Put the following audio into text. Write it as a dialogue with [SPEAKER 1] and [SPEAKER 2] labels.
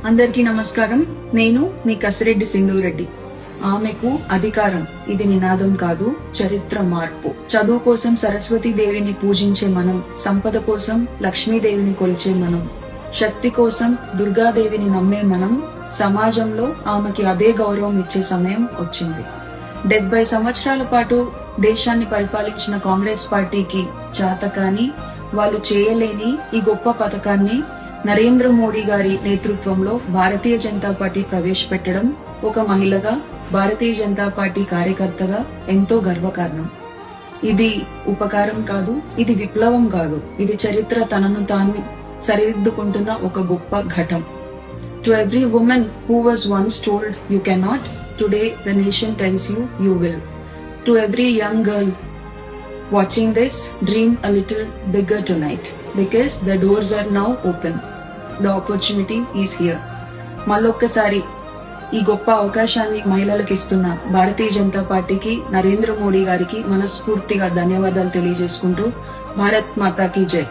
[SPEAKER 1] అందరికీ నమస్కారం. నేను మీ కసిరెడ్డి సింధూరెడ్డి. ఆమెకు అధికారం ఇది నినాదం కాదు, చరిత్ర మార్పు. చదువు కోసం సరస్వతీ దేవిని పూజించే మనం, సంపద కోసం లక్ష్మీదేవిని కొలిచే మనం, శక్తి కోసం దుర్గాదేవిని నమ్మే మనం సమాజంలో ఆమెకి అదే గౌరవం ఇచ్చే సమయం వచ్చింది. 70 సంవత్సరాల పాటు దేశాన్ని పరిపాలించిన కాంగ్రెస్ పార్టీకి చాతకాని, వాళ్ళు చేయలేని ఈ గొప్ప పథకాన్ని నరేంద్ర మోడీ గారి నేతృత్వంలో భారతీయ జనతా పార్టీ ప్రవేశపెట్టడం ఒక మహిళగా, భారతీయ జనతా పార్టీ కార్యకర్తగా ఎంతో గర్వకారణం. ఇది ఉపకారం కాదు, ఇది విప్లవం కాదు, ఇది చరిత్ర తనను తాను సరిదిద్దుకుంటున్న ఒక గొప్ప ఘటం. To every women who was once told you cannot, today the nation tells you you will. To every young girl watching this, dream a little bigger tonight because the doors are now open. The opportunity is here. మళ్ళొక్కసారి ఈ గొప్ప అవకాశాన్ని మహిళలకు ఇస్తున్న భారతీయ జనతా పార్టీకి, నరేంద్ర మోడీ గారికి మనస్ఫూర్తిగా ధన్యవాదాలు తెలియజేసుకుంటూ భారత్ మాతాకి జై.